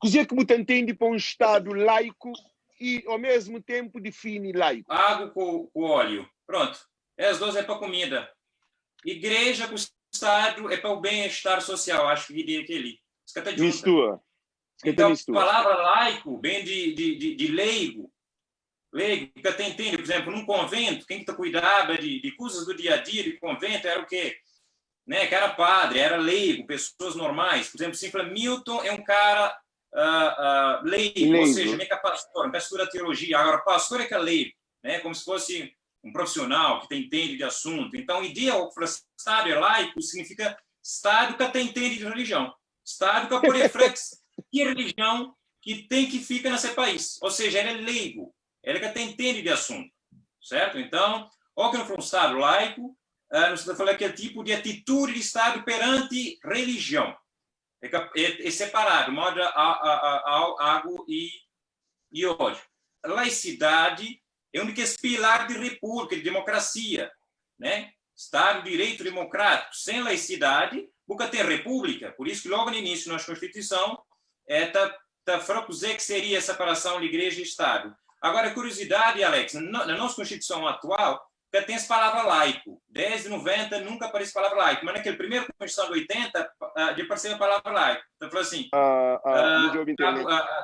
que você entende para um Estado laico e, ao mesmo tempo, define laico? Água com óleo. Pronto. As duas é para comida. Igreja com Estado é para o bem-estar social, acho que diria aquele. Mistura. Então, a palavra laico vem de leigo. Leigo, que até entende, por exemplo, num convento, quem que cuidava de coisas do dia a dia de convento era o quê? Né? Que era padre, era leigo, pessoas normais. Por exemplo, Simpla Milton é um cara leigo, ou seja, meio que pastor da teologia. Agora, pastor é que é leigo, né? Como se fosse um profissional que entende de assunto. Então, ideia Estado é laico significa Estado que até entende de religião. Estado que por reflexo que religião que tem que fica nesse país. Ou seja, ele é leigo, ele que até entende de assunto, certo? Então, ou que não for um Estado laico, nós estamos falando que é tipo de atitude de Estado perante religião. É separado, modo água e ódio. Laicidade é um dos pilares de república, de democracia, né? Estado de direito democrático. Sem laicidade, nunca tem república. Por isso que logo no início da nossa Constituição tá falando que seria a separação de igreja e Estado. Agora, curiosidade, Alex, na nossa Constituição atual, já tem essa palavra laico. Desde 90 nunca aparece a palavra laico, mas naquele primeiro Constituição de 80 já apareceu a palavra laico. Então, falou assim,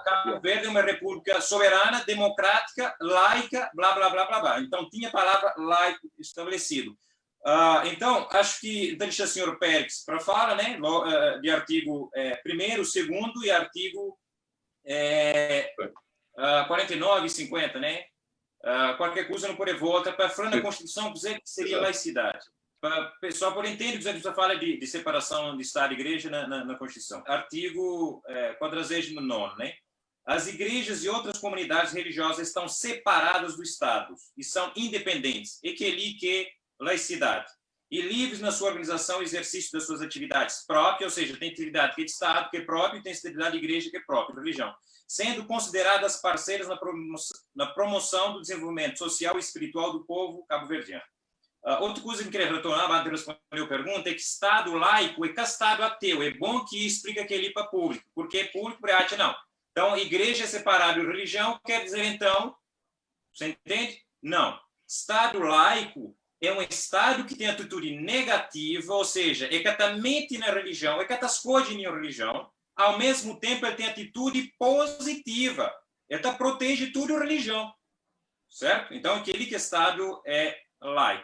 Cabo Verde é uma república soberana, democrática, laica, blá, blá, blá, blá, blá. Então, tinha a palavra laico estabelecido. Então, acho que deixa o senhor Pérez para falar, né, de artigo 1º, 2º e artigo 49 e 50, né? Qualquer coisa não pode voltar para falar na Constituição, que seria laicidade. Para o pessoal poder entender, que você fala de separação de Estado e Igreja na Constituição. Artigo 49, né? As igrejas e outras comunidades religiosas estão separadas do Estado e são independentes, e que laicidade. E livres na sua organização e exercício das suas atividades próprias, ou seja, tem atividade que é de Estado, que é próprio, e tem atividade de igreja, que é própria, religião, sendo consideradas parceiras na promoção do desenvolvimento social e espiritual do povo cabo-verdiano. Outra coisa que eu queria retornar, antes de responder a pergunta, é que Estado laico é que Estado ateu. É bom que explica aquele para público, porque público acha não. Então, igreja é separada de religião, quer dizer, então, você entende? Não. Estado laico é um Estado que tem atitude negativa, ou seja, é catamente na religião, é catascoide na religião, ao mesmo tempo ele tem atitude positiva, ele protege tudo a religião, certo? Então, aquele que Estado é laico.